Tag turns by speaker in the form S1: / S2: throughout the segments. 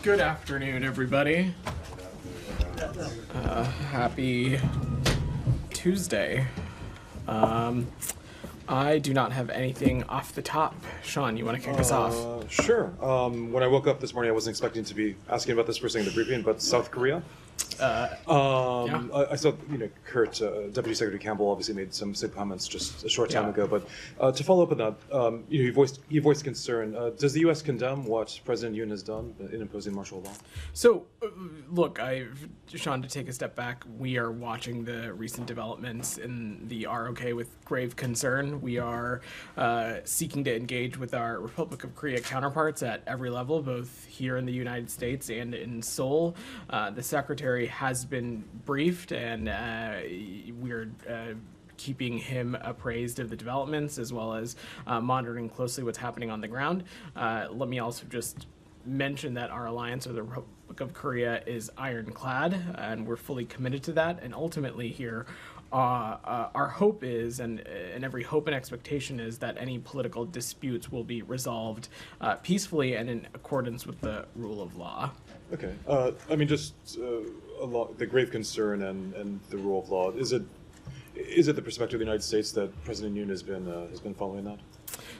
S1: Good afternoon, everybody. Happy Tuesday. I do not have anything off the top. Sean, you want to kick us off?
S2: Sure. When I woke up this morning, I wasn't expecting to be asking about this first thing in the briefing, but South Korea.
S1: Yeah.
S2: I saw, Kurt, Deputy Secretary Campbell, obviously made some comments just a short time ago. But to follow up on that, he voiced concern. Does the U.S. condemn what President Yoon has done in imposing martial law?
S1: So, look, Sean, to take a step back, we are watching the recent developments in the ROK with grave concern. We are seeking to engage with our Republic of Korea counterparts at every level, both here in the United States and in Seoul. The Secretary has been briefed, and we're keeping him appraised of the developments, as well as monitoring closely what's happening on the ground. Let me also just mention that our alliance with the Republic of Korea is ironclad, and we're fully committed to that. And ultimately here, our hope is, and every hope and expectation is, that any political disputes will be resolved peacefully and in accordance with the rule of law.
S2: Okay. The grave concern and the rule of law, is it the perspective of the United States that President Yoon has been following that?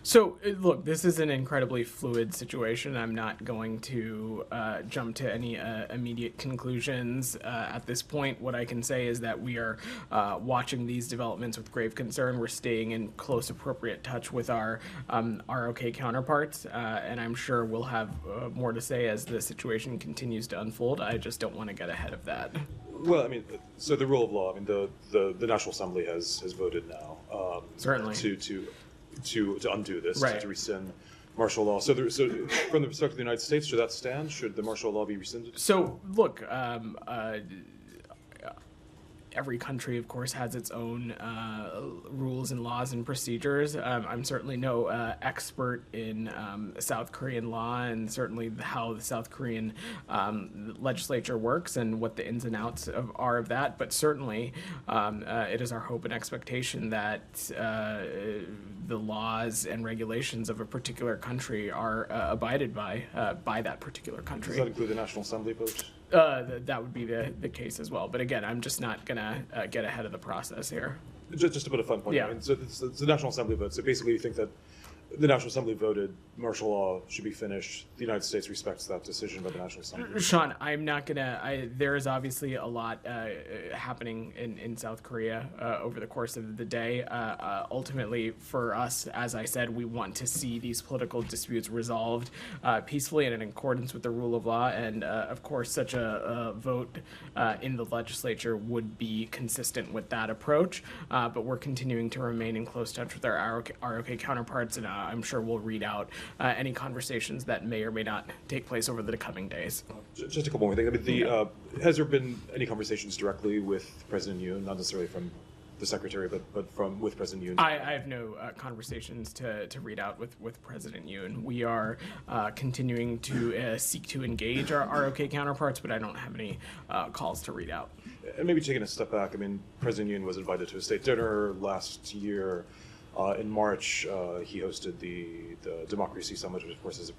S1: So, look, this is an incredibly fluid situation. I'm not going to jump to any immediate conclusions at this point. What I can say is that we are watching these developments with grave concern. We're staying in close, appropriate touch with our ROK counterparts, and I'm sure we'll have more to say as the situation continues to unfold. I just don't want to get ahead of that.
S2: Well, so the rule of law, the National Assembly has voted now
S1: certainly
S2: to undo this,
S1: right,
S2: to rescind martial law. So from the perspective of the United States, should that stand? Should the martial law be rescinded?
S1: So, look, every country, of course, has its own rules and laws and procedures. I'm certainly no expert in South Korean law, and certainly how the South Korean legislature works and what the ins and outs are of that. But certainly, it is our hope and expectation that the laws and regulations of a particular country are abided by that particular country.
S2: Does that include the National Assembly vote?
S1: That would be the case as well. But again, I'm just not going to get ahead of the process here.
S2: Just to put a fun point.
S1: Yeah.
S2: So it's the National Assembly vote. So basically you think that the National Assembly voted martial law should be finished. The United States respects that decision by the National Assembly.
S1: Sean, I'm not going to... There is obviously a lot happening in South Korea over the course of the day. Ultimately, for us, as I said, we want to see these political disputes resolved peacefully and in accordance with the rule of law. And, of course, such a vote in the legislature would be consistent with that approach. But we're continuing to remain in close touch with our ROK counterparts, and I'm sure we'll read out any conversations that may or may not take place over the coming days.
S2: Just a couple more things. Has there been any conversations directly with President Yoon, not necessarily from the Secretary, but with President Yoon?
S1: I have no conversations to read out with President Yoon. We are continuing to seek to engage our ROK counterparts, but I don't have any calls to read out.
S2: And maybe taking a step back, President Yoon was invited to a state dinner last year. In March, he hosted the Democracy Summit, which of course is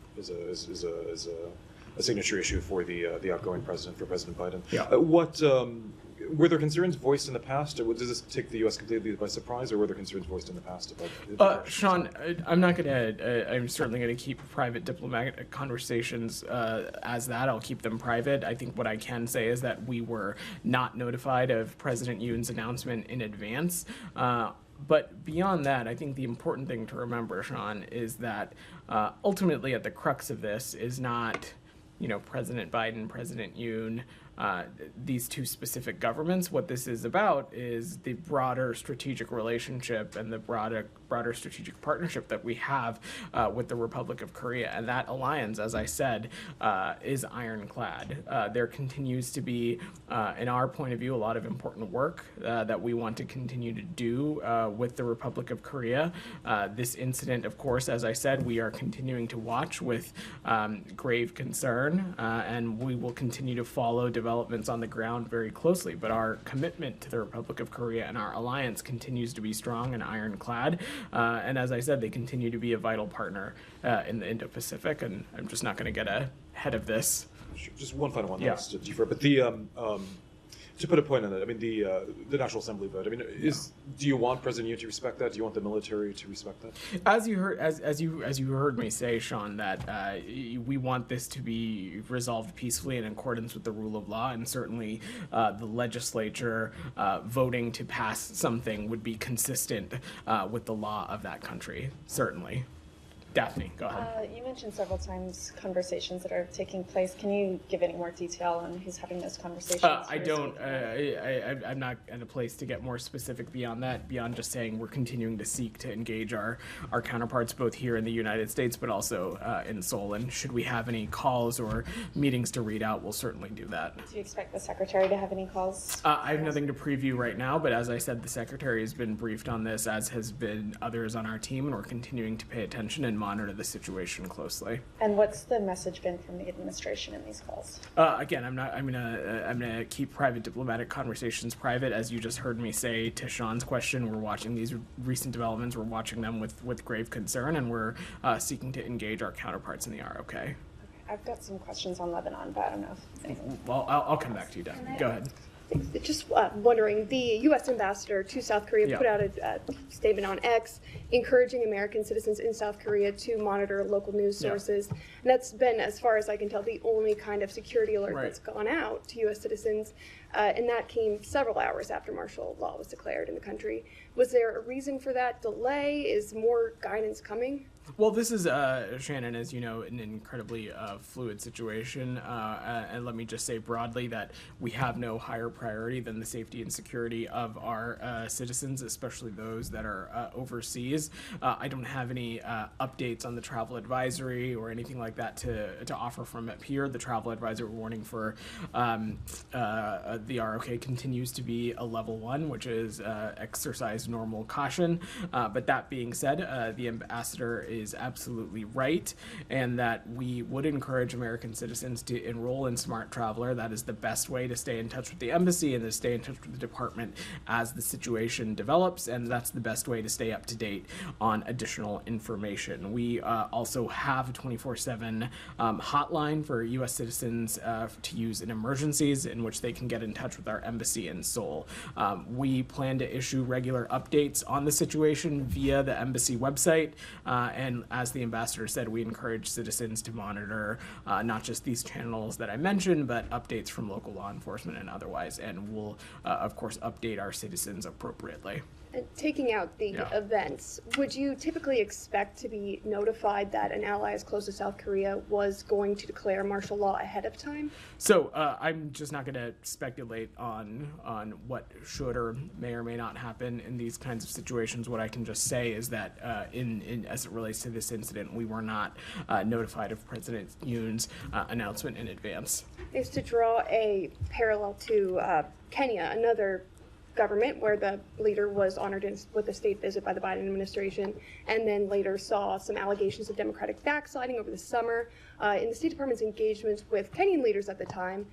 S2: a signature issue for the outgoing president, for President Biden.
S1: Yeah.
S2: Were there concerns voiced in the past, or does this take the U.S. completely by surprise, or were there concerns voiced in the past about?
S1: Sean, I'm not gonna. I'm certainly gonna keep private diplomatic conversations as that. I'll keep them private. I think what I can say is that we were not notified of President Yoon's announcement in advance. But beyond that, I think the important thing to remember, Sean, is that ultimately at the crux of this is not, President Biden, President Yoon, these two specific governments. What this is about is the broader strategic relationship and the broader strategic partnership that we have with the Republic of Korea. And that alliance, as I said, is ironclad. There continues to be, in our point of view, a lot of important work that we want to continue to do with the Republic of Korea. This incident, of course, as I said, we are continuing to watch with grave concern, and we will continue to follow developments developments on the ground very closely, but our commitment to the Republic of Korea and our alliance continues to be strong and ironclad. And as I said, they continue to be a vital partner in the Indo-Pacific, and I'm just not going to get ahead of this.
S2: Sure. Just one final one,
S1: Yeah.
S2: to defer. But to put a point on that, I mean, the National Assembly vote. I mean, do you want President Yoon to respect that? Do you want the military to respect that?
S1: As you heard me say, Sean, that we want this to be resolved peacefully in accordance with the rule of law, and certainly the legislature voting to pass something would be consistent with the law of that country. Certainly. Daphne, go ahead.
S3: You mentioned several times conversations that are taking place. Can you give any more detail on who's having those conversations?
S1: I don't. I'm not in a place to get more specific beyond that, beyond just saying we're continuing to seek to engage our counterparts both here in the United States, but also in Seoul. And should we have any calls or meetings to read out, we'll certainly do that.
S3: Do you expect the Secretary to have any calls?
S1: I have nothing to preview right now, but as I said, the Secretary has been briefed on this, as has been others on our team, and we're continuing to pay attention and monitor the situation closely.
S3: And what's the message been from the administration in these calls?
S1: Again, I'm gonna keep private diplomatic conversations private. As you just heard me say to Sean's question, we're watching these recent developments. We're watching them with grave concern, and we're seeking to engage our counterparts in the ROK.
S3: Okay. I've got some questions on Lebanon, but I don't know if anything.
S1: Well, I'll come back to you, Dan. Go ahead.
S4: Just wondering, the U.S. ambassador to South Korea put out a statement on X encouraging American citizens in South Korea to monitor local news sources. And that's been, as far as I can tell, the only kind of security alert that's gone out to U.S. citizens. And that came several hours after martial law was declared in the country. Was there a reason for that delay? Is more guidance coming?
S1: Well, this is, Shannon, as you know, an incredibly fluid situation. And let me just say broadly that we have no higher priority than the safety and security of our citizens, especially those that are overseas. I don't have any updates on the travel advisory or anything like that to offer from up here. The travel advisory warning for the ROK continues to be a level 1, which is exercise normal caution. But that being said, the ambassador is absolutely right, and that we would encourage American citizens to enroll in Smart Traveler. That is the best way to stay in touch with the embassy and to stay in touch with the department as the situation develops, and that's the best way to stay up to date on additional information. We also have a 24/7 hotline for U.S. citizens to use in emergencies, in which they can get in touch with our embassy in Seoul. We plan to issue regular updates on the situation via the embassy website, and as the ambassador said, we encourage citizens to monitor not just these channels that I mentioned, but updates from local law enforcement and otherwise, and we'll, of course, update our citizens appropriately.
S4: And taking out the events, would you typically expect to be notified that an ally as close to South Korea was going to declare martial law ahead of time?
S1: So I'm just not going to speculate on what should or may not happen in these kinds of situations. What I can just say is that as it relates to this incident, we were not notified of President Yoon's announcement in advance.
S4: Is to draw a parallel to Kenya, another government where the leader was honored with a state visit by the Biden administration, and then later saw some allegations of Democratic backsliding over the summer. In the State Department's engagements with Kenyan leaders at the time,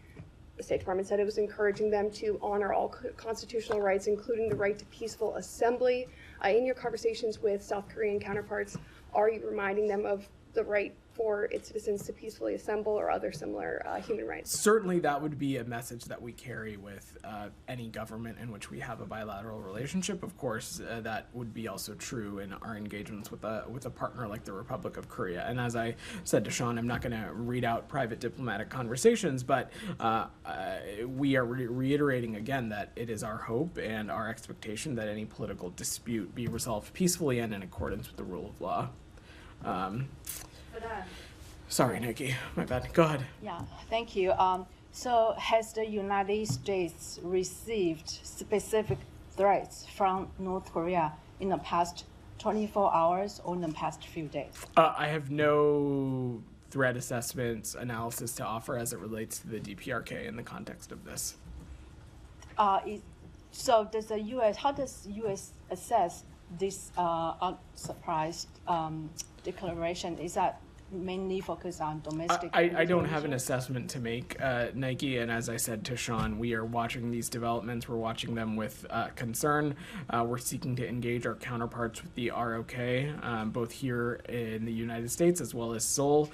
S4: the State Department said it was encouraging them to honor all constitutional rights, including the right to peaceful assembly. In your conversations with South Korean counterparts, are you reminding them of the right for its citizens to peacefully assemble or other similar human rights?
S1: Certainly that would be a message that we carry with any government in which we have a bilateral relationship. Of course, that would be also true in our engagements with a partner like the Republic of Korea. And as I said to Sean, I'm not going to read out private diplomatic conversations, but we are reiterating again that it is our hope and our expectation that any political dispute be resolved peacefully and in accordance with the rule of law. Sorry, Nikki. My bad. Go ahead.
S5: Yeah, thank you. So has the United States received specific threats from North Korea in the past 24 hours or in the past few days?
S1: I have no threat assessments analysis to offer as it relates to the DPRK in the context of this.
S5: So does the U.S., how does U.S. assess this unsurprised declaration? Is that mainly focus on domestic.
S1: I don't have an assessment to make, Nike, and as I said to Sean, we are watching these developments. We're watching them with concern. We're seeking to engage our counterparts with the ROK, both here in the United States as well as Seoul.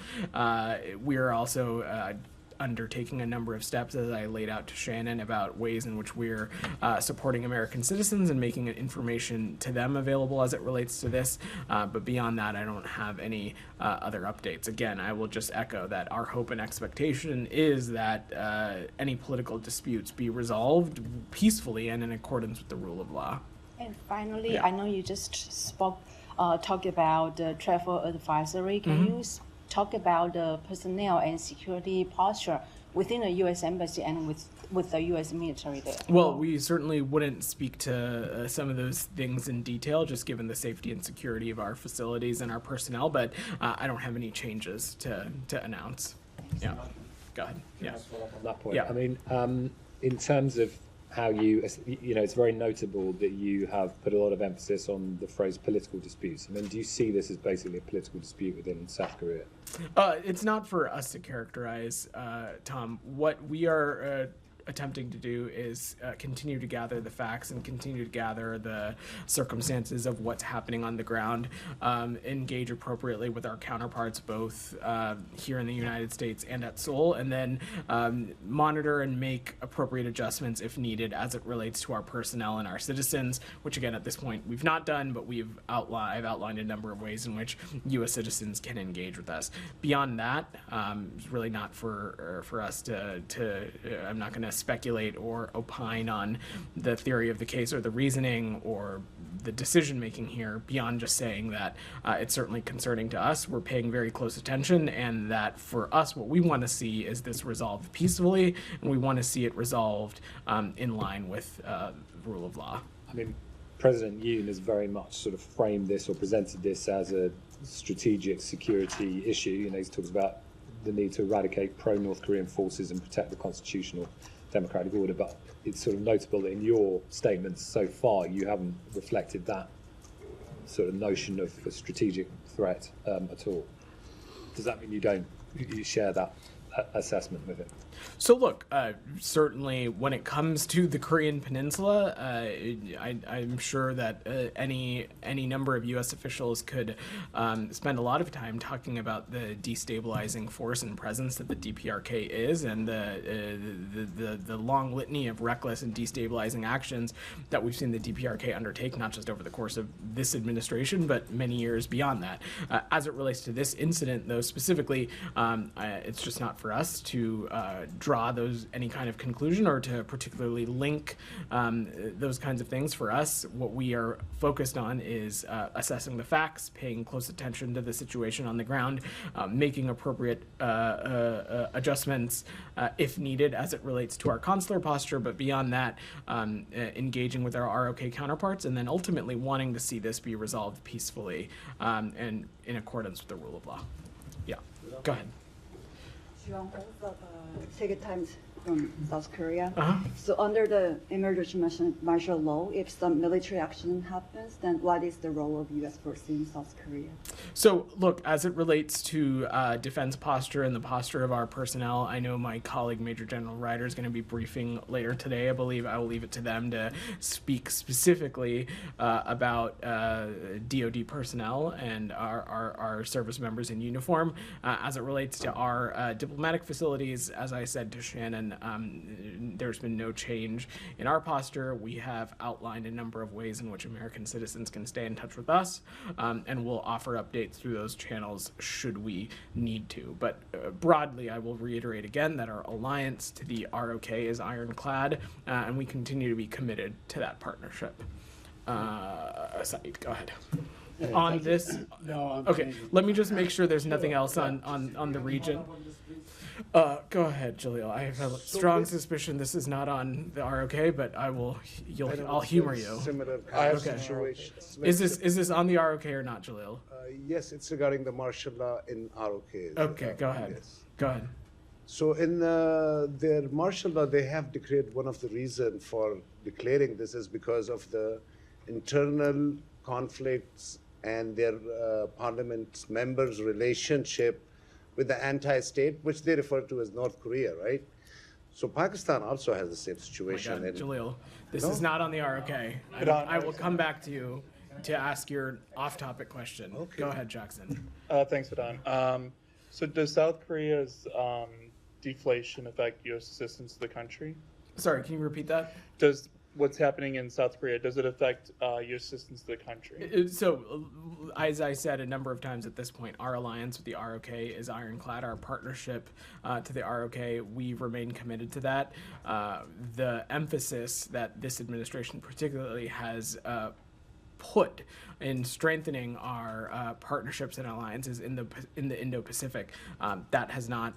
S1: We are also undertaking a number of steps, as I laid out to Shannon, about ways in which we're supporting American citizens and making information to them available as it relates to this. But beyond that, I don't have any other updates. Again, I will just echo that our hope and expectation is that any political disputes be resolved peacefully and in accordance with the rule of law.
S5: And finally,
S1: Yeah.
S5: I know you just talk about the travel advisory. Can you talk about the personnel and security posture within the U.S. Embassy and with the U.S. military there?
S1: Well, we certainly wouldn't speak to some of those things in detail, just given the safety and security of our facilities and our personnel, but I don't have any changes to announce. Yeah, go ahead. Yeah.
S6: On that point,
S1: Yeah.
S6: I mean, in terms of how you know, it's very notable that you have put a lot of emphasis on the phrase political disputes. I mean, do you see this as basically a political dispute within South Korea?
S1: It's not for us to characterize, Tom. What we are attempting to do is continue to gather the facts and continue to gather the circumstances of what's happening on the ground, engage appropriately with our counterparts both here in the United States and at Seoul, and then monitor and make appropriate adjustments if needed as it relates to our personnel and our citizens, which again at this point we've not done, but I've outlined a number of ways in which U.S. citizens can engage with us. Beyond that, it's really not for us to I'm not going to speculate or opine on the theory of the case or the reasoning or the decision making here, beyond just saying that it's certainly concerning to us. We're paying very close attention, and that for us, what we want to see is this resolved peacefully, and we want to see it resolved in line with the rule of law.
S6: I mean, President Yoon has very much sort of framed this or presented this as a strategic security issue. You know, he's talked about the need to eradicate pro-North Korean forces and protect the constitutional democratic order, but it's sort of notable that in your statements so far you haven't reflected that sort of notion of a strategic threat at all. Does that mean you share that assessment with him?
S1: So look, certainly when it comes to the Korean Peninsula, I'm sure that any number of U.S. officials could spend a lot of time talking about the destabilizing force and presence that the DPRK is, and the long litany of reckless and destabilizing actions that we've seen the DPRK undertake, not just over the course of this administration, but many years beyond that. As it relates to this incident, though, specifically, it's just not for us to draw any kind of conclusion or to particularly link those kinds of things. For us, what we are focused on is assessing the facts, paying close attention to the situation on the ground, making appropriate adjustments if needed as it relates to our consular posture, but beyond that, engaging with our ROK counterparts, and then ultimately wanting to see this be resolved peacefully and in accordance with the rule of law. Yeah, go ahead.
S7: Jiwon Ho of Secret Times from South Korea.
S1: Uh-huh.
S7: So under the emergency martial law, if some military action happens, then what is the role of U.S. forces in South Korea?
S1: So, look, as it relates to defense posture and the posture of our personnel, I know my colleague Major General Ryder is going to be briefing later today. I believe I will leave it to them to speak specifically about DoD personnel and our service members in uniform. As it relates to our diplomatic facilities, as I said to Shannon, there's been no change in our posture. We have outlined a number of ways in which American citizens can stay in touch with us, and we'll offer updates through those channels should we need to. But broadly, I will reiterate again that our alliance to the ROK is ironclad, and we continue to be committed to that partnership. Saeed, go ahead. On this, okay, let me just make sure there's nothing else on the region. Go ahead, Jalil. I have a strong suspicion this is not on the ROK, but I'll humor you.
S8: Similar
S1: I
S8: kind
S1: have
S8: of situations.
S1: Is this on the ROK or not, Jalil?
S8: Yes, it's regarding the martial law in ROK.
S1: Okay, go ahead.
S8: Yes.
S1: Go ahead.
S8: So in their martial law, they have declared one of the reasons for declaring this is because of the internal conflicts and their parliament members' relationship with the anti-state, which they refer to as North Korea, right? So Pakistan also has the same
S1: Oh my
S8: situation.
S1: God,
S8: and-
S1: Jalil, this
S8: No?
S1: is not on the ROK. I will come back to you to ask your off-topic question.
S8: Okay.
S1: Go ahead, Jackson.
S9: Thanks, Vedant. So does South Korea's deflation affect U.S. assistance to the country?
S1: Sorry, can you repeat that?
S9: Does what's happening in South Korea, does it affect U.S. assistance to the country?
S1: So, as I said a number of times at this point, our alliance with the ROK is ironclad. Our partnership to the ROK, we remain committed to that. The emphasis that this administration particularly has put in strengthening our partnerships and alliances in the Indo-Pacific, that has not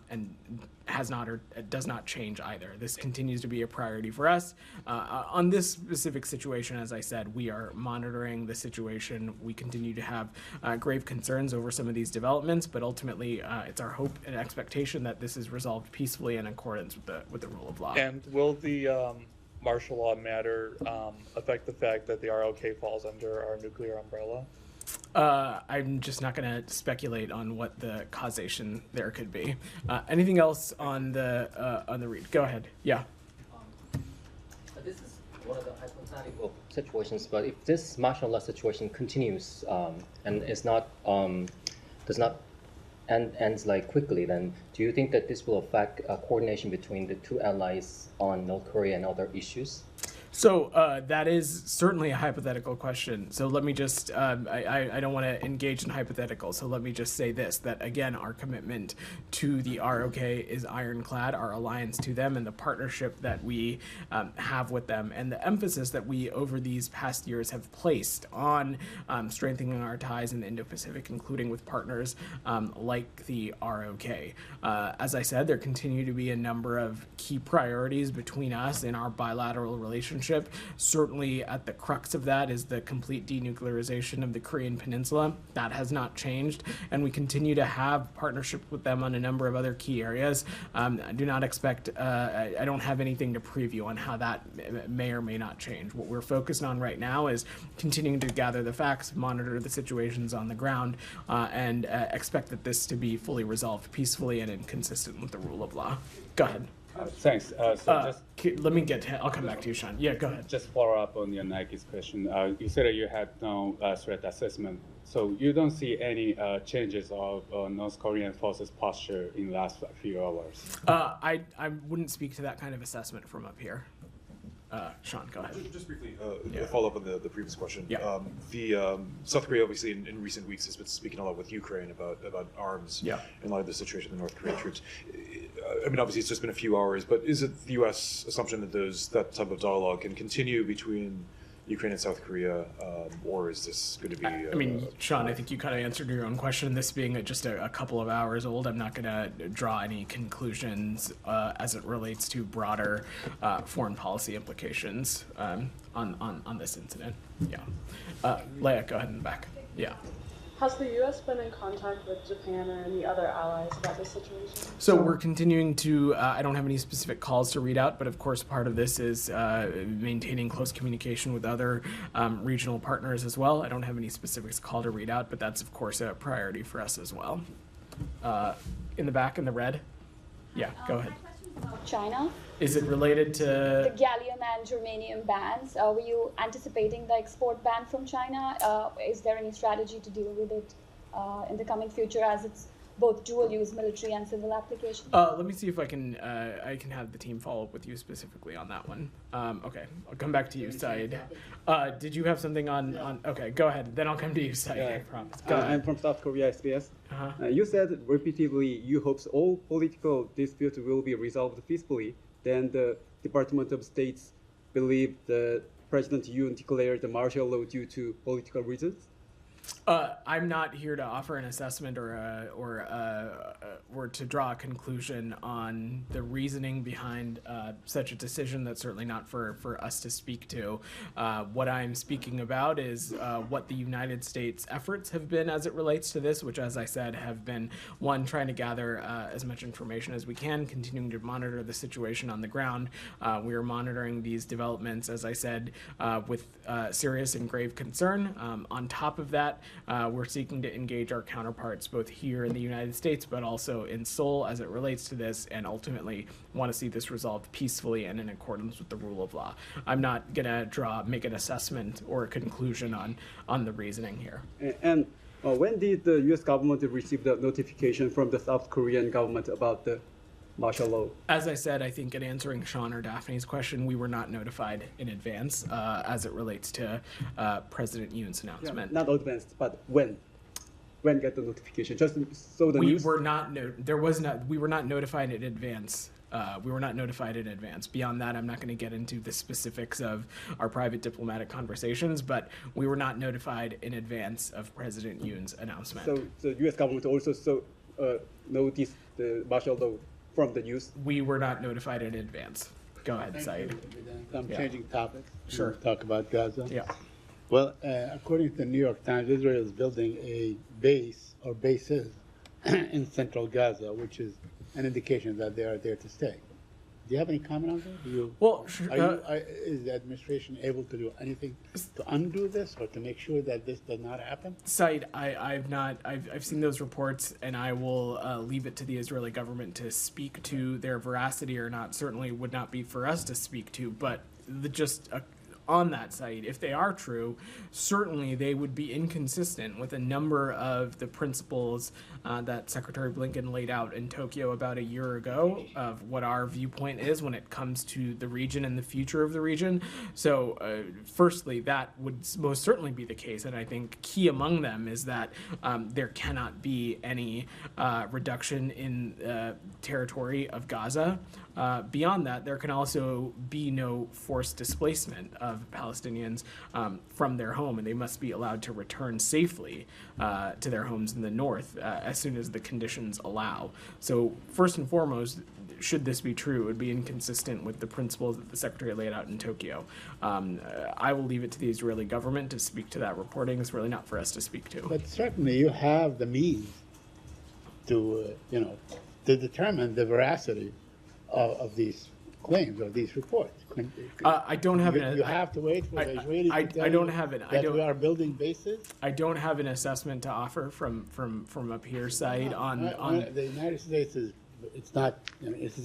S1: or does not change either. This continues to be a priority for us. On this specific situation, as I said, we are monitoring the situation. We continue to have grave concerns over some of these developments, but ultimately, it's our hope and expectation that this is resolved peacefully in accordance with the rule of law.
S9: And will the martial law matter affect the fact that the ROK falls under our nuclear umbrella?
S1: I'm just not going to speculate on what the causation there could be. Anything else on the read? Go ahead. Yeah.
S10: This is one of the hypothetical situations, but if this martial law situation continues and is not does not ends like quickly, then do you think that this will affect coordination between the two allies on North Korea and other issues?
S1: So that is certainly a hypothetical question. So let me just, I don't want to engage in hypotheticals. So let me just say this, that again, our commitment to the ROK is ironclad, our alliance to them and the partnership that we have with them and the emphasis that we over these past years have placed on strengthening our ties in the Indo-Pacific, including with partners like the ROK. As I said, there continue to be a number of key priorities between us in our bilateral relationship. Certainly at the crux of that is the complete denuclearization of the Korean Peninsula. That has not changed, and we continue to have partnership with them on a number of other key areas. I do not expect, I don't have anything to preview on how that may or may not change. What we're focused on right now is continuing to gather the facts, monitor the situations on the ground, and expect that this to be fully resolved peacefully and consistent with the rule of law. Go ahead.
S11: Thanks.
S1: Let me I'll come back to you, Sean. Yeah, go ahead.
S11: Just follow up on your Nike's question. You said that you had no threat assessment, so you don't see any changes of North Korean forces' posture in the last few hours.
S1: I wouldn't speak to that kind of assessment from up here. Sean, go ahead.
S2: Just briefly, a follow up on the previous question.
S1: Yeah.
S2: The South Korea, obviously, in recent weeks, has been speaking a lot with Ukraine about arms.
S1: Yeah.
S2: In light of the situation of the North Korean troops. I mean, obviously, it's just been a few hours, but is it the U.S. assumption that that type of dialogue can continue between Ukraine and South Korea, or is this going to be?
S1: I mean, Sean, I think you kind of answered your own question. This being just a couple of hours old, I'm not going to draw any conclusions as it relates to broader foreign policy implications on this incident. Yeah. Leah, go ahead in the back. Yeah.
S12: Has the U.S. been in contact with Japan or any other allies about this situation?
S1: So we're continuing to, I don't have any specific calls to read out, but of course part of this is maintaining close communication with other regional partners as well. I don't have any specifics call to read out, but that's of course a priority for us as well. In the back, in the red. Yeah, go ahead.
S13: China.
S1: Is it related to
S13: the gallium and germanium bans? Were you anticipating the export ban from China? Is there any strategy to deal with it in the coming future, as it's both dual-use military and civil applications?
S1: Let me see if I can have the team follow up with you specifically on that one. Okay, I'll come back to you, Saeed. Did you have something on? Okay, go ahead. Then I'll come to you, Saeed. I promise. Go ahead.
S14: I'm from South Korea, SBS. You said repeatedly you hope all political disputes will be resolved peacefully. Then the Department of State believe that President Yoon declared the martial law due to political reasons.
S1: I'm not here to offer an assessment or to draw a conclusion on the reasoning behind such a decision. That's certainly not for us to speak to. What I'm speaking about is what the United States' efforts have been as it relates to this, which, as I said, have been, one, trying to gather as much information as we can, continuing to monitor the situation on the ground. We are monitoring these developments, as I said, with serious and grave concern. On top of that, we're seeking to engage our counterparts both here in the United States, but also in Seoul as it relates to this, and ultimately want to see this resolved peacefully and in accordance with the rule of law. I'm not going to make an assessment or a conclusion on the reasoning here.
S14: And when did the U.S. government receive the notification from the South Korean government about the martial law?
S1: As I said, I think in answering Sean or Daphne's question, we were not notified in advance as it relates to President Yoon's announcement.
S14: Not advanced, but when? When get the notification? Just so the news?
S1: We were not notified in advance. We were not notified in advance. Beyond that, I'm not going to get into the specifics of our private diplomatic conversations, but we were not notified in advance of President Yoon's announcement.
S14: So the U.S. government also noticed the martial law from the news?
S1: We were not notified in advance. Go ahead, Said.
S15: I'm changing topics.
S1: Sure.
S15: We'll talk about Gaza.
S1: Yeah.
S15: Well, according to the New York Times, Israel is building a base or bases in central Gaza, which is an indication that they are there to stay. Do you have any comment on that? Is the administration able to do anything to undo this or to make sure that this does not happen?
S1: Said, I've seen those reports, and I will leave it to the Israeli government to speak to their veracity or not. Certainly would not be for us to speak to, but on that site, if they are true, certainly they would be inconsistent with a number of the principles that Secretary Blinken laid out in Tokyo about a year ago of what our viewpoint is when it comes to the region and the future of the region. So firstly, that would most certainly be the case, and I think key among them is that there cannot be any reduction in territory of Gaza. Beyond that, there can also be no forced displacement of Palestinians from their home, and they must be allowed to return safely to their homes in the north as soon as the conditions allow. So first and foremost, should this be true, it would be inconsistent with the principles that the Secretary laid out in Tokyo. I will leave it to the Israeli government to speak to that reporting. It's really not for us to speak to.
S15: But certainly you have the means to, to determine the veracity of these claims or these reports.
S1: I don't have
S15: You have to wait for the Israelis to tell
S1: I don't
S15: you
S1: have it.
S15: that we are building bases?
S1: I don't have an assessment to offer from up here side on
S15: The United States is it's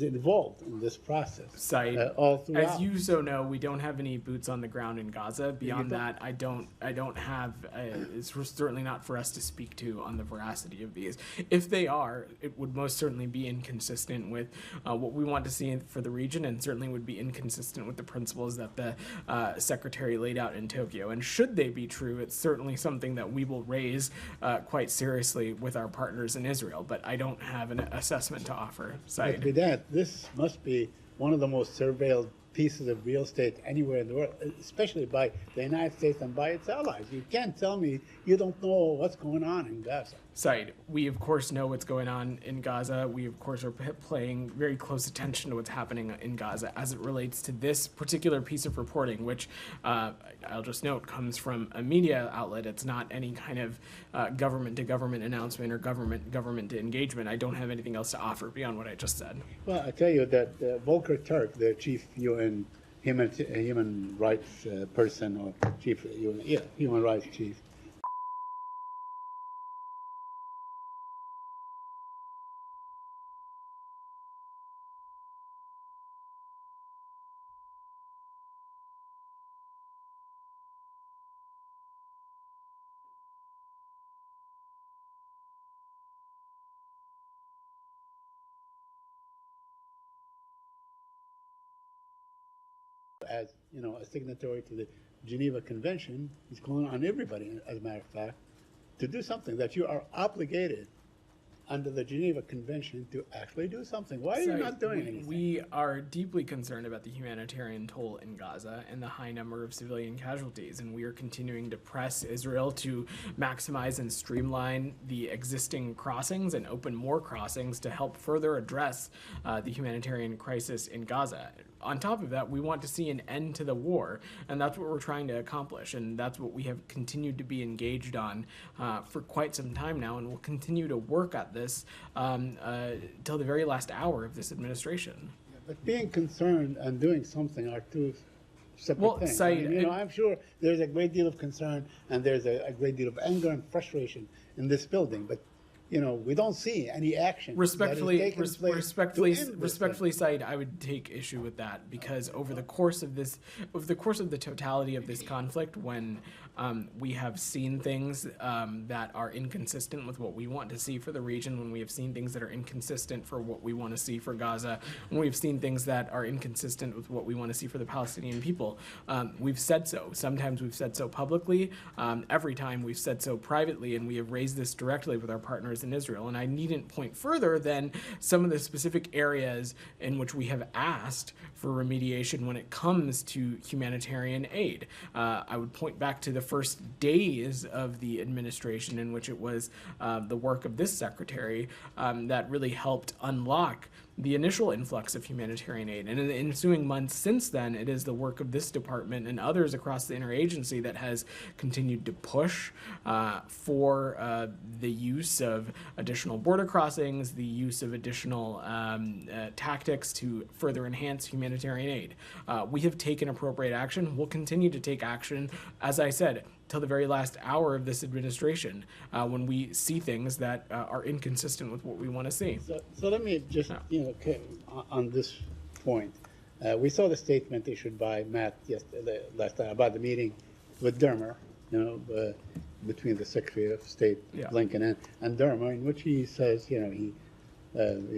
S15: involved in this process.
S1: Side.
S15: All throughout.
S1: As you so know, we don't have any boots on the ground in Gaza. Beyond that, I don't have. It's certainly not for us to speak to on the veracity of these. If they are, it would most certainly be inconsistent with what we want to see for the region, and certainly would be inconsistent with the principles that the Secretary laid out in Tokyo. And should they be true, it's certainly something that we will raise quite seriously with our partners in Israel. But I don't have an assessment to offer.
S15: But Vedant, this must be one of the most surveilled pieces of real estate anywhere in the world, especially by the United States and by its allies. You can't tell me you don't know what's going on in Gaza.
S1: Said, we of course know what's going on in Gaza. We of course are paying very close attention to what's happening in Gaza as it relates to this particular piece of reporting, which I'll just note comes from a media outlet. It's not any kind of government-to-government announcement or government-to engagement. I don't have anything else to offer beyond what I just said.
S15: Well, I tell you that Volker Turk, the chief UN human rights person, or chief human rights chief, as a signatory to the Geneva Convention, he's calling on everybody, as a matter of fact, to do something that you are obligated under the Geneva Convention to actually do something. Why are you not doing anything?
S1: We are deeply concerned about the humanitarian toll in Gaza and the high number of civilian casualties, and we are continuing to press Israel to maximize and streamline the existing crossings and open more crossings to help further address the humanitarian crisis in Gaza. On top of that, we want to see an end to the war, and that's what we're trying to accomplish, and that's what we have continued to be engaged on for quite some time now, and we'll continue to work at this till the very last hour of this administration.
S15: But being concerned and doing something are two separate things. I
S1: Said,
S15: mean, I'm sure there's a great deal of concern and there's a great deal of anger and frustration in this building, but we don't see any action.
S1: Respectfully, Said, I would take issue with that because over the course of the totality of this conflict, when we have seen things that are inconsistent with what we want to see for the region, when we have seen things that are inconsistent for what we want to see for Gaza, when we've seen things that are inconsistent with what we want to see for the Palestinian people, we've said so. Sometimes we've said so publicly. Every time we've said so privately, and we have raised this directly with our partners in Israel. And I needn't point further than some of the specific areas in which we have asked for remediation when it comes to humanitarian aid. I would point back to the first days of the administration in which it was the work of this secretary that really helped unlock the initial influx of humanitarian aid. And in the ensuing months since then, it is the work of this department and others across the interagency that has continued to push for the use of additional border crossings, the use of additional tactics to further enhance humanitarian aid. We have taken appropriate action. We'll continue to take action, as I said, till the very last hour of this administration when we see things that are inconsistent with what we want to see.
S15: So let me just, on this point, we saw the statement issued by Matt last time about the meeting with Dermer, between the Secretary of State Blinken and Dermer, in which he says, he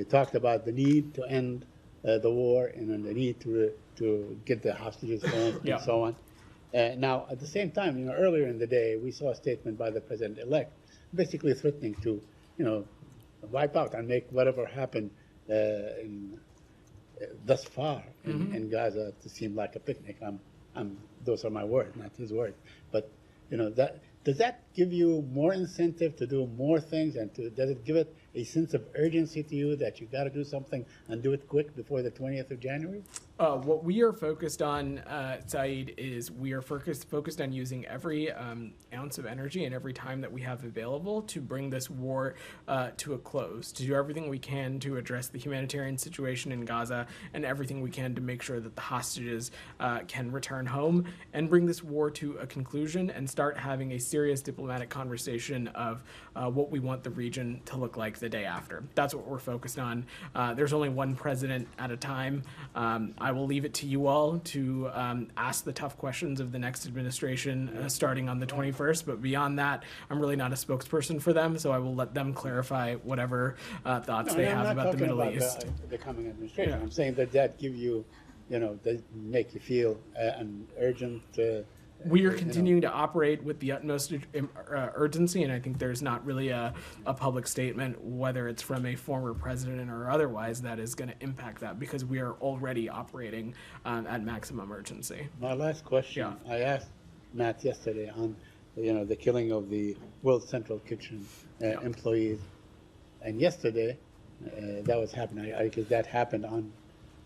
S15: talked about the need to end the war and the need to get the hostages home and so on. Now, at the same time, earlier in the day, we saw a statement by the president-elect basically threatening to, wipe out and make whatever happened thus far in Gaza to seem like a picnic. Those are my words, not his words. But, does that give you more incentive to do more things, and does it give it a sense of urgency to you that you got to do something and do it quick before the 20th of January?
S1: What we are focused on, Saeed, is we are focused on using every ounce of energy and every time that we have available to bring this war to a close, to do everything we can to address the humanitarian situation in Gaza and everything we can to make sure that the hostages can return home and bring this war to a conclusion and start having a serious diplomatic conversation of what we want the region to look like the day after. That's what we're focused on. There's only one president at a time. I will leave it to you all to ask the tough questions of the next administration starting on the 21st. But beyond that, I'm really not a spokesperson for them, so I will let them clarify whatever thoughts they have about the Middle East.
S15: The coming administration. I'm saying that give you, that make you feel an urgent.
S1: We are continuing to operate with the utmost urgency, and I think there's not really a public statement, whether it's from a former president or otherwise, that is going to impact that, because we are already operating at maximum urgency.
S15: My last question, I asked Matt yesterday on, the killing of the World Central Kitchen employees, and yesterday that was happening. Because that happened on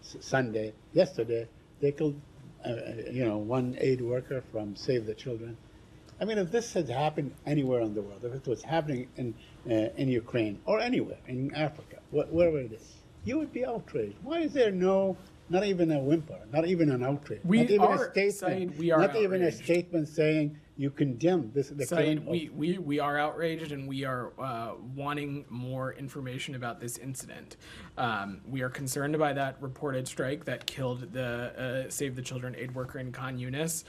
S15: Sunday. Yesterday they killed. One aid worker from Save the Children. I mean, if this had happened anywhere in the world, if it was happening in Ukraine or anywhere in Africa, wherever it is, you would be outraged. Why is there not even a whimper, not even an outrage, not even a statement saying you condemn this?
S1: We are outraged, and we are wanting more information about this incident. We are concerned by that reported strike that killed the Save the Children aid worker in Khan Yunis.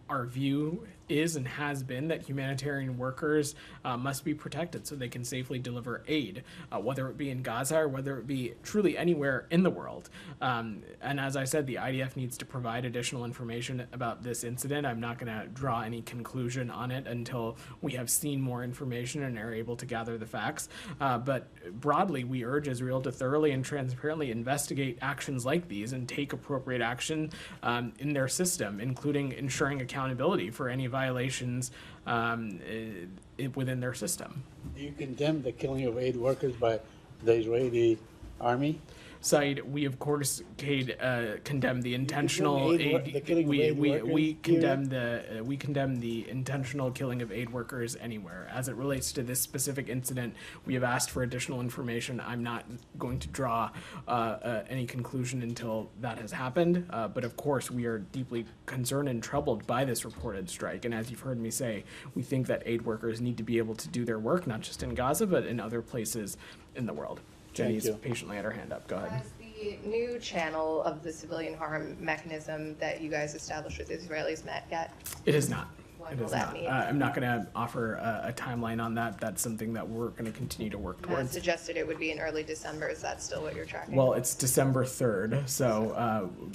S1: Our view is and has been that humanitarian workers must be protected so they can safely deliver aid, whether it be in Gaza or whether it be truly anywhere in the world. And as I said, the IDF needs to provide additional information about this incident. I'm not going to draw any conclusion on it until we have seen more information and are able to gather the facts. But broadly, we urge Israel to thoroughly and transparently investigate actions like these and take appropriate action in their system, including ensuring accountability for any violations within their system.
S15: Do you condemn the killing of aid workers by the Israeli army?
S1: site, we of course condemn the intentional
S15: the killing of aid
S1: we
S15: workers,
S1: condemn the intentional killing of aid workers anywhere. As it relates to this specific incident, we have asked for additional information. I'm not going to draw any conclusion until that has happened, but of course we are deeply concerned and troubled by this reported strike. And as you've heard me say, we think that aid workers need to be able to do their work, not just in Gaza, but in other places in the world. Jenny's patiently had her hand up. Go ahead.
S16: Has the new channel of the civilian harm mechanism that you guys established with Israelis met yet?
S1: It is not.
S16: What
S1: It
S16: will
S1: is
S16: that
S1: not.
S16: mean?
S1: I'm not going to offer a timeline on that. That's something that we're going to continue to work
S16: Matt
S1: towards.
S16: suggested it would be in early December. Is that still what you're tracking?
S1: Well, it's December 3rd, so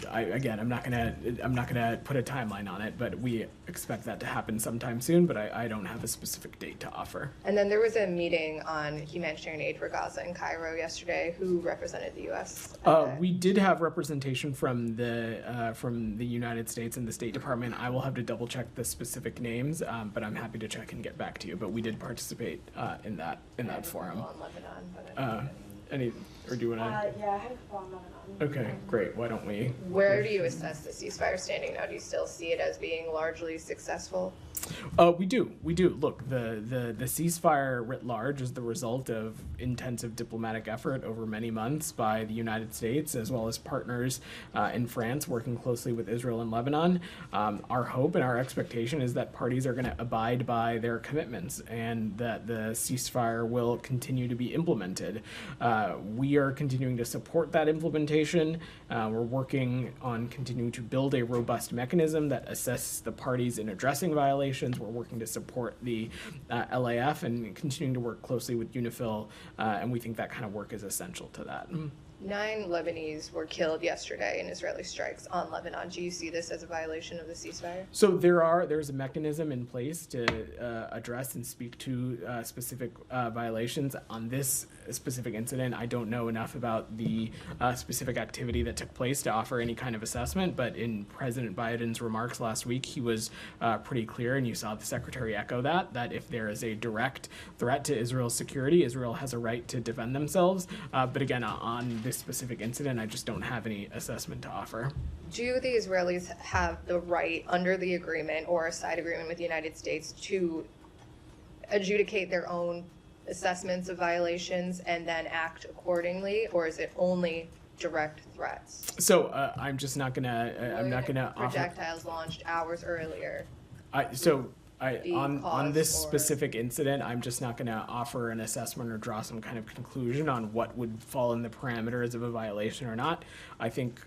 S1: I'm not gonna put a timeline on it, but we expect that to happen sometime soon. But I don't have a specific date to offer.
S16: And then there was a meeting on humanitarian aid for Gaza in Cairo yesterday. Who represented the U.S.?
S1: We did have representation from the United States and the State Department. I will have to double check the specific names, but I'm happy to check and get back to you. But we did participate in that forum.
S16: On Lebanon,
S1: Or do you want to?
S12: Yeah, I had a couple on Lebanon.
S1: Okay, great. Why don't we?
S16: Where do you assess the ceasefire standing now? Do you still see it as being largely successful?
S1: We do. Look, the ceasefire writ large is the result of intensive diplomatic effort over many months by the United States as well as partners in France working closely with Israel and Lebanon. Our hope and our expectation is that parties are going to abide by their commitments and that the ceasefire will continue to be implemented. We are continuing to support that implementation. We're working on continuing to build a robust mechanism that assesses the parties in addressing violations. We're working to support the LAF and continuing to work closely with UNIFIL, and we think that kind of work is essential to that.
S16: 9 Lebanese were killed yesterday in Israeli strikes on Lebanon. Do you see this as a violation of the ceasefire?
S1: So there's a mechanism in place to address and speak to specific violations. On this specific incident, I don't know enough about the specific activity that took place to offer any kind of assessment, but in President Biden's remarks last week, he was pretty clear, and you saw the Secretary echo that if there is a direct threat to Israel's security, Israel has a right to defend themselves. But again, on this specific incident, I just don't have any assessment to offer.
S16: Do the Israelis have the right under the agreement or a side agreement with the United States to adjudicate their own assessments of violations and then act accordingly, or is it only direct threats?
S1: So I'm just not gonna. I'm not gonna offer.
S16: Projectiles launched hours earlier.
S1: On this specific incident, I'm just not going to offer an assessment or draw some kind of conclusion on what would fall in the parameters of a violation or not. I think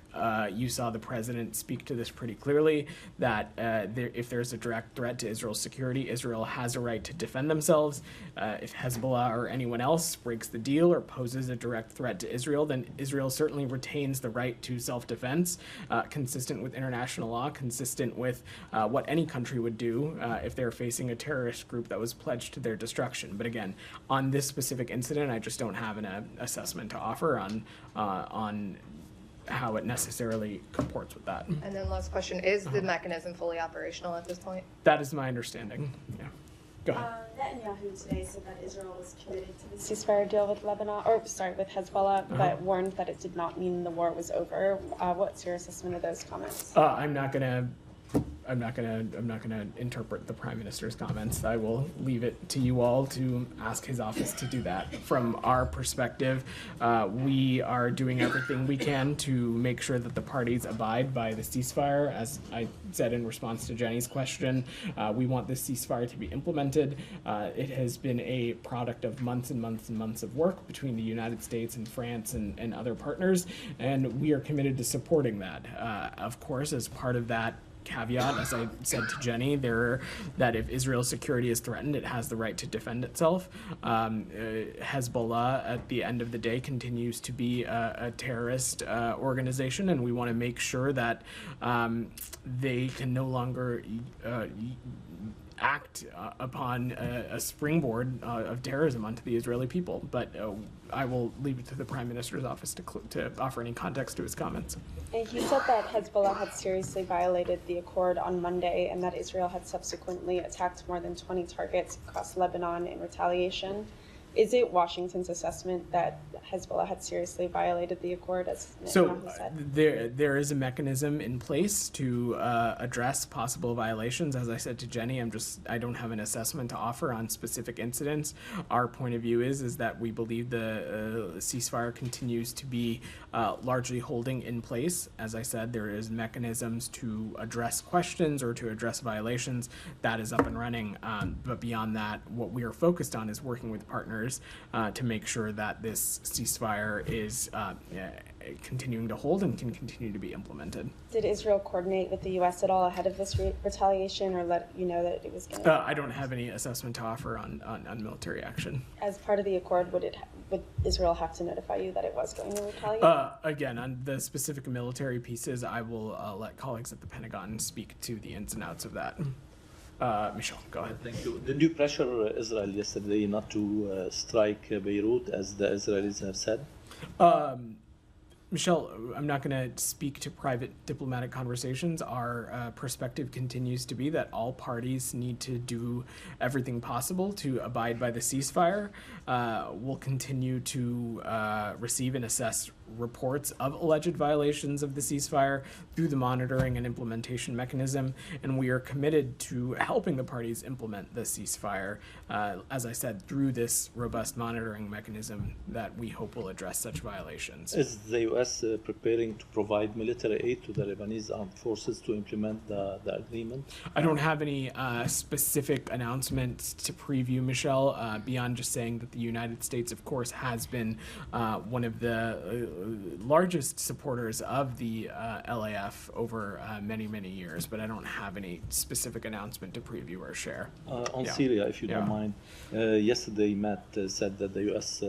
S1: you saw the president speak to this pretty clearly, that if there's a direct threat to Israel's security, Israel has a right to defend themselves. If Hezbollah or anyone else breaks the deal or poses a direct threat to Israel, then Israel certainly retains the right to self-defense, consistent with international law, consistent with what any country would do if they're facing a terrorist group that was pledged to their destruction. But again, on this specific incident, I just don't have an assessment to offer on how it necessarily comports with that.
S16: And then last question, is the mechanism fully operational at this point?
S1: That is my understanding. Yeah. Go ahead.
S12: Netanyahu today said that Israel was committed to the ceasefire deal with with Hezbollah, but warned that it did not mean the war was over. What's your assessment of those comments?
S1: I'm not gonna interpret the Prime Minister's comments. I will leave it to you all to ask his office to do that. From our perspective, we are doing everything we can to make sure that the parties abide by the ceasefire. As I said in response to Jenny's question, we want this ceasefire to be implemented. It has been a product of months and months and months of work between the United States and France and other partners, and we are committed to supporting that. Of course, as part of that caveat, as I said to Jenny, that if Israel's security is threatened, it has the right to defend itself. Hezbollah, at the end of the day, continues to be a terrorist organization, and we want to make sure that they can no longer act upon a springboard of terrorism onto the Israeli people. But I will leave it to the Prime Minister's office to offer any context to his comments.
S12: And he said that Hezbollah had seriously violated the accord on Monday and that Israel had subsequently attacked more than 20 targets across Lebanon in retaliation. Is it Washington's assessment that Hezbollah had seriously violated the accord, as
S1: So
S12: Netanyahu said?
S1: there is a mechanism in place to address possible violations. As I said to Jenny, I don't have an assessment to offer on specific incidents. Our point of view is that we believe the ceasefire continues to be largely holding in place. As I said, there is mechanisms to address questions or to address violations. That is up and running. But beyond that, what we are focused on is working with partners to make sure that this ceasefire is continuing to hold and can continue to be implemented.
S12: Did Israel coordinate with the U.S. at all ahead of this retaliation, or let you know that it was going to?
S1: I don't have any assessment to offer on military action.
S12: As part of the accord, would Israel have to notify you that it was going to retaliate?
S1: Again, on the specific military pieces, I will let colleagues at the Pentagon speak to the ins and outs of that. Michel, go ahead.
S17: Thank you. Did you pressure Israel yesterday not to strike Beirut, as the Israelis have said?
S1: Michelle, I'm not going to speak to private diplomatic conversations. Our perspective continues to be that all parties need to do everything possible to abide by the ceasefire. We'll continue to receive and assess reports of alleged violations of the ceasefire through the monitoring and implementation mechanism, and we are committed to helping the parties implement the ceasefire, as I said, through this robust monitoring mechanism that we hope will address such violations.
S17: Is the U.S. Preparing to provide military aid to the Lebanese armed forces to implement the agreement?
S1: I don't have any specific announcements to preview, Michelle, beyond just saying that the United States, of course, has been one of the largest supporters of the LAF over many, many years, but I don't have any specific announcement to preview or share.
S17: On Syria, if you don't mind, yesterday Matt said that the U.S.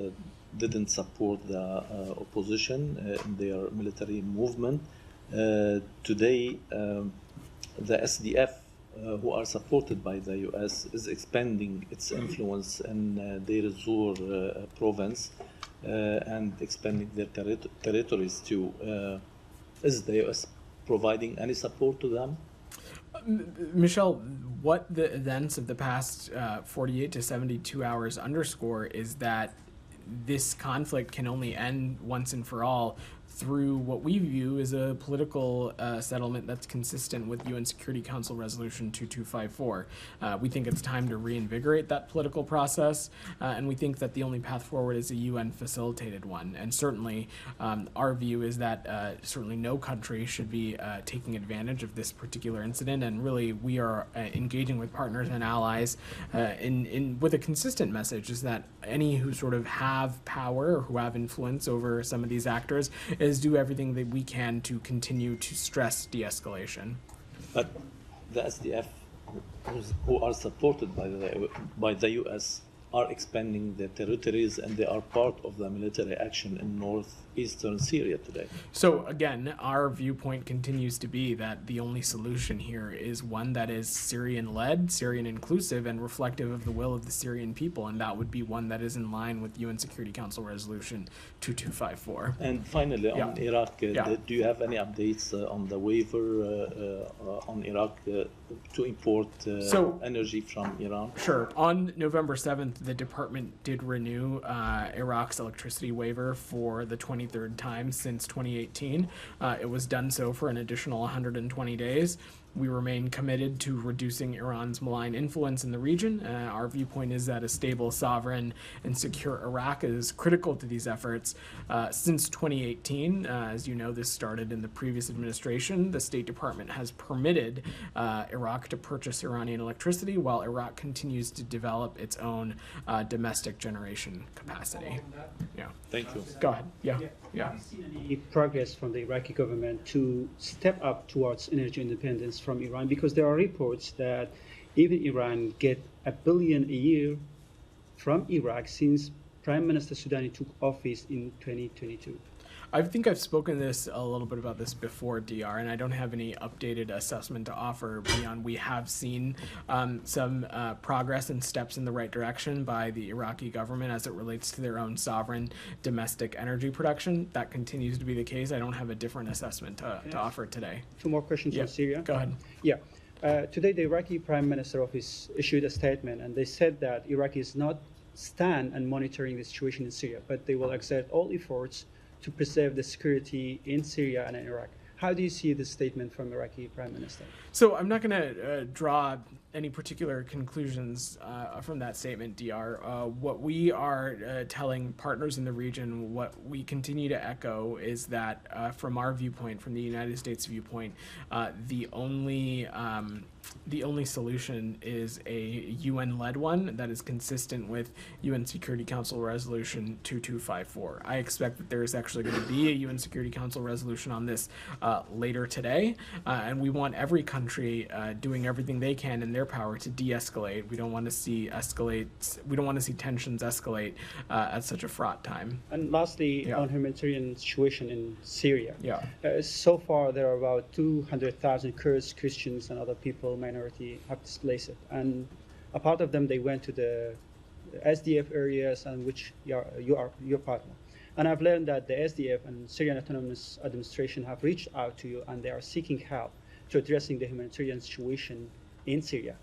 S17: Didn't support the opposition in their military movement. Today, the SDF, who are supported by the U.S., is expanding its influence in Deir ez-Zor province and expanding their territories too. Is the U.S. providing any support to them?
S1: Michelle, what the events of the past 48 to 72 hours underscore is that this conflict can only end once and for all through what we view as a political settlement that's consistent with UN Security Council Resolution 2254. We think it's time to reinvigorate that political process, and we think that the only path forward is a UN-facilitated one. And certainly, our view is that certainly no country should be taking advantage of this particular incident, and really we are engaging with partners and allies with a consistent message, is that any who sort of have power or who have influence over some of these actors is do everything that we can to continue to stress de-escalation.
S17: But the SDF, who are supported by the U.S., are expanding their territories, and they are part of the military action in northeastern Syria today.
S1: So again, our viewpoint continues to be that the only solution here is one that is Syrian-led, Syrian-inclusive, and reflective of the will of the Syrian people, and that would be one that is in line with UN Security Council Resolution 2254.
S17: And finally, on Iraq, do you have any updates on the waiver on Iraq to import energy from Iran?
S1: Sure. On November 7th, the department did renew Iraq's electricity waiver for the 23rd time since 2018. It was done so for an additional 120 days. We remain committed to reducing Iran's malign influence in the region. Our viewpoint is that a stable, sovereign, and secure Iraq is critical to these efforts. Since 2018, as you know, this started in the previous administration, the State Department has permitted Iraq to purchase Iranian electricity while Iraq continues to develop its own domestic generation capacity. Yeah.
S17: Thank you.
S1: Go ahead. Yeah.
S18: Have you seen any progress from the Iraqi government to step up towards energy independence from Iran? Because there are reports that even Iran get $1 billion a year from Iraq since Prime Minister Soudani took office in 2022.
S1: I think I've spoken a little bit about this before, DR, and I don't have any updated assessment to offer beyond we have seen some progress and steps in the right direction by the Iraqi government as it relates to their own sovereign domestic energy production. That continues to be the case. I don't have a different assessment to offer today.
S18: Two more questions on Syria.
S1: Go ahead.
S18: Yeah. Today, the Iraqi Prime Minister Office issued a statement, and they said that Iraq is not stand and monitoring the situation in Syria, but they will exert all efforts to preserve the security in Syria and in Iraq. How do you see this statement from Iraqi Prime Minister?
S1: So I'm not going to draw any particular conclusions from that statement, DR. What we are telling partners in the region, what we continue to echo is that from our viewpoint, from the United States viewpoint, the only solution is a UN-led one that is consistent with UN Security Council Resolution 2254. I expect that there is actually going to be a UN Security Council resolution on this later today, and we want every country doing everything they can in their power to de-escalate. We don't want to see tensions escalate at such a fraught time.
S18: And lastly, on humanitarian situation in Syria.
S1: Yeah.
S18: So far, there are about 200,000 Kurds, Christians, and other people, minority, have displaced. And a part of them, they went to the SDF areas, and which you are your partner. And I've learned that the SDF and Syrian Autonomous Administration have reached out to you, and they are seeking help to addressing the humanitarian situation in Syria.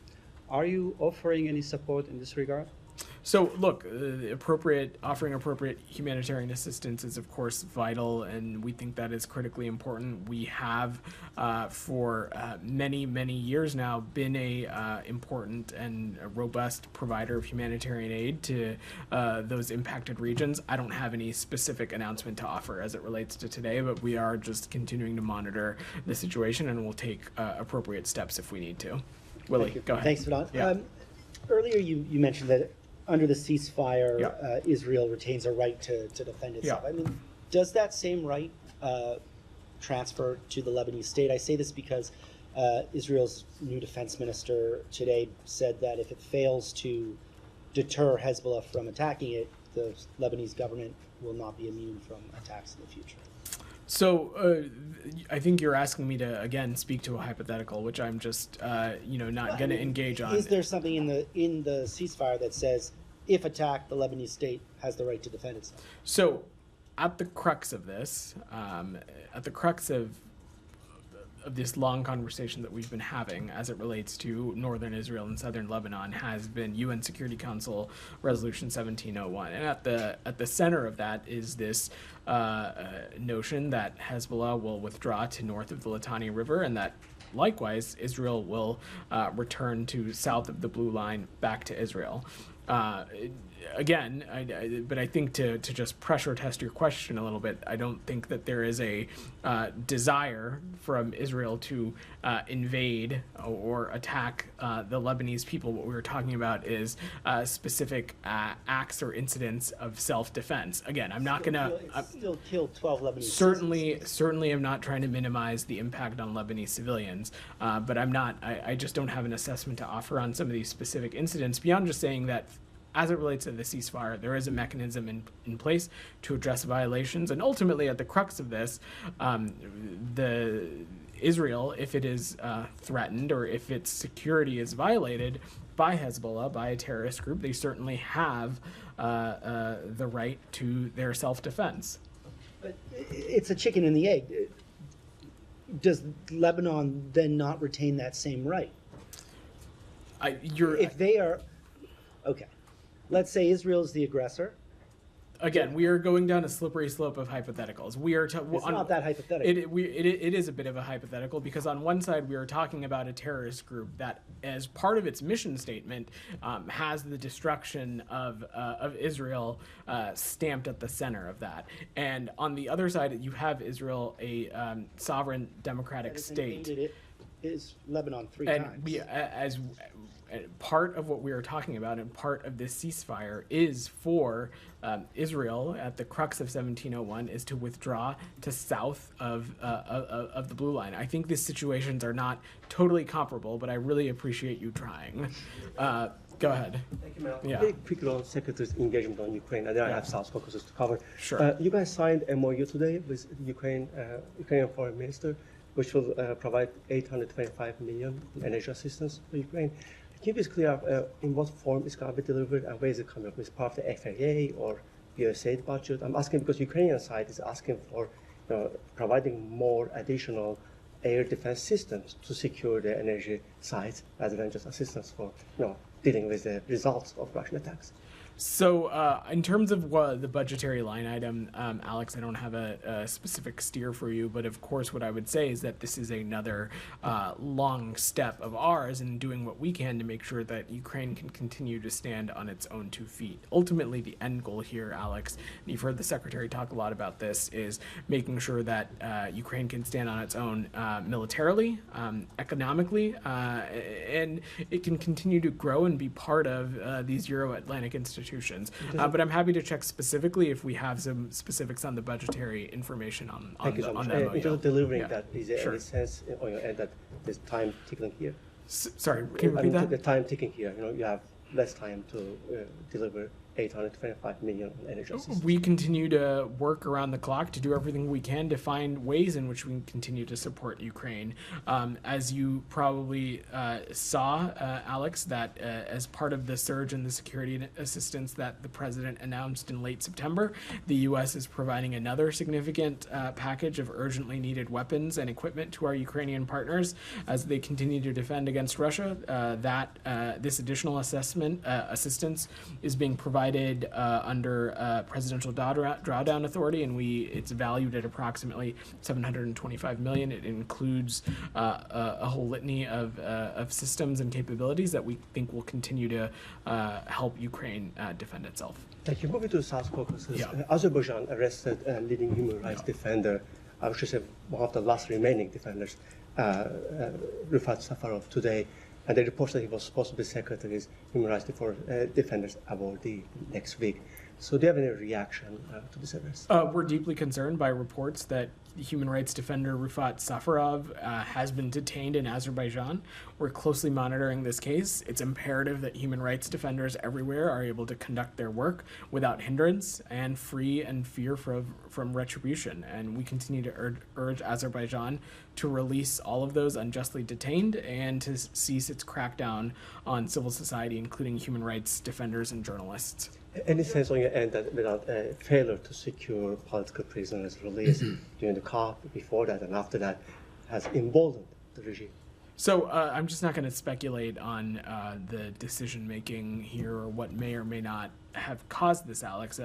S18: Are you offering any support in this regard?
S1: So look, offering appropriate humanitarian assistance is of course vital, and we think that is critically important. We have for many years now been a important and a robust provider of humanitarian aid to those impacted regions. I don't have any specific announcement to offer as it relates to today, but we are just continuing to monitor the situation, and we'll take appropriate steps if we need to. Willie, go ahead.
S19: Thanks, Vedant.
S1: Yeah.
S19: Earlier you mentioned that under the ceasefire, Israel retains a right to defend itself.
S1: Yeah.
S19: I mean, does that same right transfer to the Lebanese state? I say this because Israel's new defense minister today said that if it fails to deter Hezbollah from attacking it, the Lebanese government will not be immune from attacks in the future.
S1: So I think you're asking me to again speak to a hypothetical, which I'm just not going to engage on.
S19: Is there something in the ceasefire that says, if attacked, the Lebanese state has the right to defend itself?
S1: So, at the crux of this, at the crux of this long conversation that we've been having as it relates to northern Israel and southern Lebanon has been UN Security Council Resolution 1701. And at the center of that is this notion that Hezbollah will withdraw to north of the Litani River, and that likewise Israel will return to south of the Blue Line back to Israel. Again, but I think to just pressure test your question a little bit, I don't think that there is a desire from Israel to invade or attack the Lebanese people. What we were talking about is specific acts or incidents of self-defense. Again, I'm not going to...
S19: Still killed 12 Lebanese
S1: Certainly I'm not trying to minimize the impact on Lebanese civilians, but I just don't have an assessment to offer on some of these specific incidents beyond just saying that as it relates to the ceasefire, there is a mechanism in place to address violations, and ultimately at the crux of this, Israel, if it is threatened or if its security is violated by Hezbollah, by a terrorist group, they certainly have the right to their self-defense.
S19: But it's a chicken and the egg. Does Lebanon then not retain that same right? If they are... Okay. Let's say Israel is the aggressor.
S1: Again, we are going down a slippery slope of hypotheticals.
S19: It's not that hypothetical.
S1: It is a bit of a hypothetical because on one side we are talking about a terrorist group that, as part of its mission statement, has the destruction of Israel stamped at the center of that. And on the other side, you have Israel, a sovereign democratic state.
S19: It is Lebanon three times.
S1: Part of what we are talking about and part of this ceasefire is for Israel, at the crux of 1701, is to withdraw to south of the Blue Line. I think these situations are not totally comparable, but I really appreciate you trying. Go ahead.
S20: Thank you, Mel.
S1: Yeah.
S20: Very quickly on Secretary's engagement on Ukraine, and then I have South Caucasus to cover.
S1: Sure.
S20: You guys signed a MOU today with Ukrainian Foreign Minister, which will provide 825 million in energy assistance for Ukraine. Can you be clear in what form it's going to be delivered and where is it coming from? Is it part of the FAA or USAID budget? I'm asking because Ukrainian side is asking for providing more additional air defense systems to secure the energy sites rather than just assistance for dealing with the results of Russian attacks.
S1: So, in terms of the budgetary line item, Alex, I don't have a specific steer for you, but of course, what I would say is that this is another long step of ours in doing what we can to make sure that Ukraine can continue to stand on its own 2 feet. Ultimately, the end goal here, Alex, and you've heard the Secretary talk a lot about this, is making sure that Ukraine can stand on its own militarily, economically, and it can continue to grow and be part of these Euro-Atlantic institutions. But I'm happy to check specifically if we have some specifics on the budgetary information on
S20: Thank you so much.
S1: that.
S20: In terms of delivering
S1: Yeah.
S20: that, is there any sense on your end that there's time ticking here?
S1: Sorry, can you repeat that?
S20: The time ticking here, you have less time to deliver 825 million energy assistance.
S1: We continue to work around the clock to do everything we can to find ways in which we can continue to support Ukraine. As you probably saw, Alex, that as part of the surge in the security assistance that the president announced in late September, the U.S. is providing another significant package of urgently needed weapons and equipment to our Ukrainian partners as they continue to defend against Russia. This additional assistance is being provided under Presidential Drawdown Authority, and it's valued at approximately $725 million. It includes a whole litany of systems and capabilities that we think will continue to help Ukraine defend itself.
S20: Thank you. Moving to the South Caucasus, Azerbaijan arrested a leading human rights defender, I should say one of the last remaining defenders, Rifat Safarov, today. And they report that he was supposed to be Secretary's Human Rights Defenders Awardee next week. So do you have any reaction to this arrest?
S1: We're deeply concerned by reports that human rights defender Rifat Safarov has been detained in Azerbaijan. We're closely monitoring this case. It's imperative that human rights defenders everywhere are able to conduct their work without hindrance and free and fear from retribution. And we continue to urge Azerbaijan to release all of those unjustly detained and to cease its crackdown on civil society, including human rights defenders and journalists.
S20: Any sense on your end that without a failure to secure political prisoners released during the COP, before that and after that, has emboldened the regime?
S1: So I'm just not going to speculate on the decision-making here or what may or may not have caused this, Alex.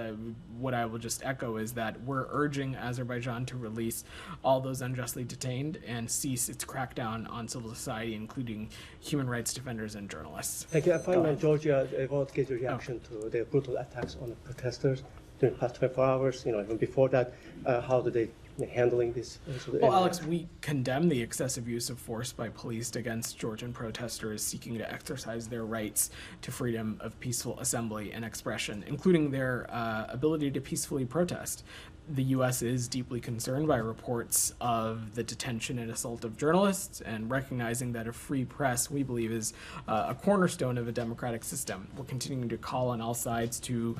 S1: What I will just echo is that we're urging Azerbaijan to release all those unjustly detained and cease its crackdown on civil society, including human rights defenders and journalists.
S20: Thank you. And finally, Georgia, I want to get your reaction to the brutal attacks on the protesters during the past 24 hours. Even before that, how do they handling this?
S1: Well, Alex, we condemn the excessive use of force by police against Georgian protesters seeking to exercise their rights to freedom of peaceful assembly and expression, including their ability to peacefully protest. The U.S. is deeply concerned by reports of the detention and assault of journalists, and recognizing that a free press, we believe, is a cornerstone of a democratic system. We're continuing to call on all sides to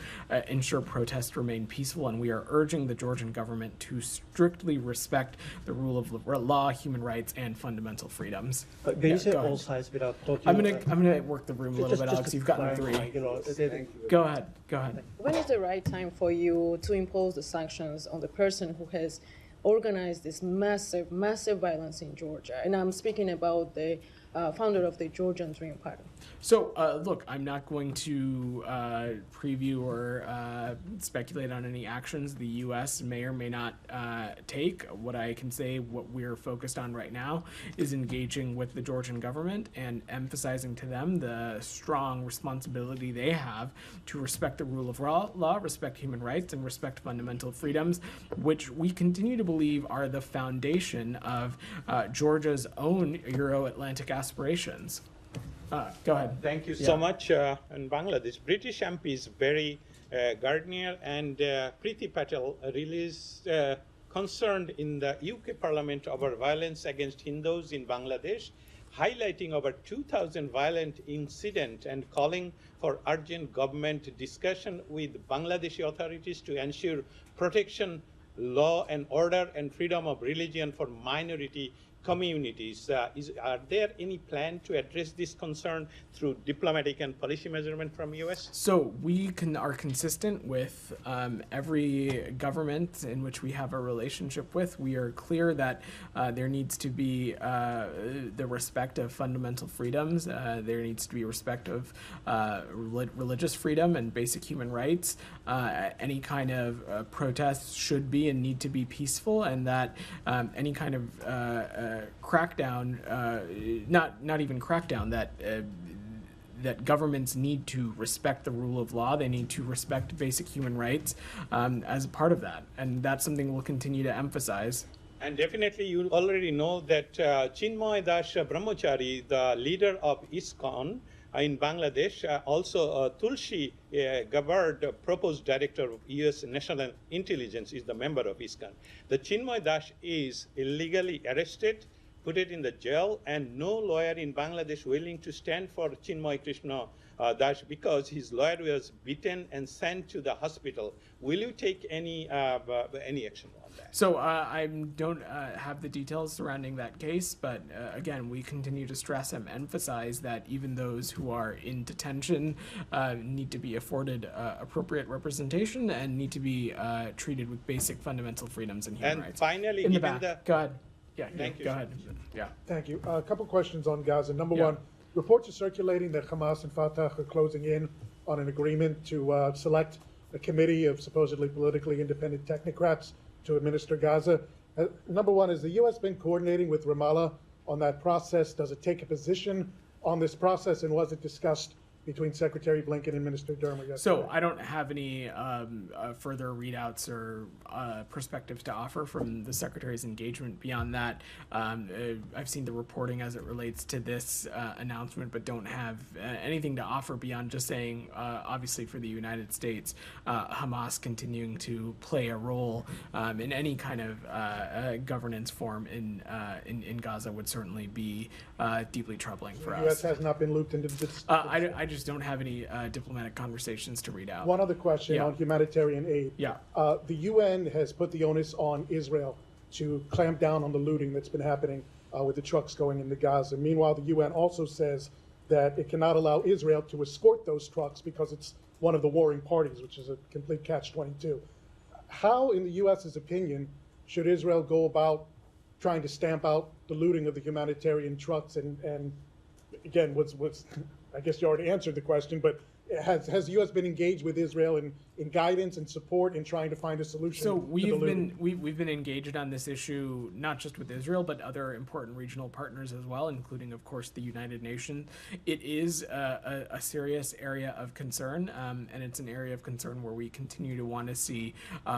S1: ensure protests remain peaceful, and we are urging the Georgian government to strictly respect the rule of law, human rights, and fundamental freedoms.
S20: Can you say all sides without?
S1: I'm gonna work the room a little bit, Alex. You've gotten three. Go ahead.
S21: When is the right time for you to impose the sanctions on the person who has organized this massive violence in Georgia? And I'm speaking about the founder of the Georgian Dream Party.
S1: So, look, I'm not going to preview or speculate on any actions the U.S. may or may not take. What I can say, what we're focused on right now, is engaging with the Georgian government and emphasizing to them the strong responsibility they have to respect the rule of law, respect human rights, and respect fundamental freedoms, which we continue to believe are the foundation of Georgia's own Euro-Atlantic aspirations. Go ahead.
S22: Thank you so much. In Bangladesh, British MPs Barry Gardner and Priti Patel released concern in the UK Parliament over violence against Hindus in Bangladesh, highlighting over 2,000 violent incidents and calling for urgent government discussion with Bangladeshi authorities to ensure protection, law and order, and freedom of religion for minority communities. Are there any plan to address this concern through diplomatic and policy measurement from U.S.?
S1: So we are consistent with every government in which we have a relationship with. We are clear that there needs to be the respect of fundamental freedoms. There needs to be respect of religious freedom and basic human rights. Any kind of protests should be and need to be peaceful, and that any kind of crackdown, not even crackdown, that governments need to respect the rule of law. They need to respect basic human rights as a part of that, and that's something we'll continue to emphasize.
S22: And definitely, you already know that Chinmoy Das Brahmachari, the leader of ISKCON in Bangladesh, also Tulsi Gabbard, proposed director of U.S. National Intelligence, is the member of ISKCON. The Chinmoy Das is illegally arrested, put it in the jail, and no lawyer in Bangladesh willing to stand for Chinmoy Krishna Das because his lawyer was beaten and sent to the hospital. Will you take any action on that?
S1: So I don't have the details surrounding that case, but again, we continue to stress and emphasize that even those who are in detention need to be afforded appropriate representation and need to be treated with basic fundamental freedoms and human rights.
S22: And finally,
S1: in the
S22: given
S1: back. Go ahead. Yeah,
S22: Thank you.
S1: Go ahead. Yeah.
S3: Thank you. A couple questions on Gaza. Number one, reports are circulating that Hamas and Fatah are closing in on an agreement to select a committee of supposedly politically independent technocrats to administer Gaza. Number one, has the U.S. been coordinating with Ramallah on that process? Does it take a position on this process, and was it discussed between Secretary Blinken and Minister Dermer yesterday?
S1: So I don't have any further readouts or perspectives to offer from the Secretary's engagement beyond that. I've seen the reporting as it relates to this announcement, but don't have anything to offer beyond just saying, obviously for the United States, Hamas continuing to play a role in any kind of governance form in Gaza would certainly be deeply troubling for us.
S3: The U.S. has not been looped into this.
S1: I just don't have any diplomatic conversations to read out.
S3: One other question on humanitarian aid.
S1: Yeah.
S3: The UN has put the onus on Israel to clamp down on the looting that's been happening with the trucks going into Gaza. Meanwhile, the UN also says that it cannot allow Israel to escort those trucks because it's one of the warring parties, which is a complete catch-22. How, in the U.S.'s opinion, should Israel go about trying to stamp out the looting of the humanitarian trucks? And again, I guess you already answered the question, but has the U.S. been engaged with Israel in guidance and support in trying to find a solution?
S1: So we've been engaged on this issue not just with Israel, but other important regional partners as well, including, of course, the United Nations. It is a serious area of concern, and it's an area of concern where we continue to want to see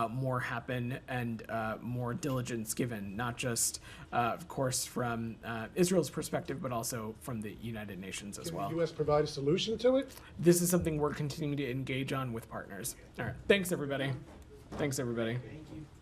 S1: more happen and more diligence given, not just, of course, from Israel's perspective, but also from the United Nations as well.
S3: Can the U.S. provide a solution to it?
S1: This is something we're continuing to engage on with partners. All right. Thanks, everybody. Thanks, everybody.
S3: Thank you.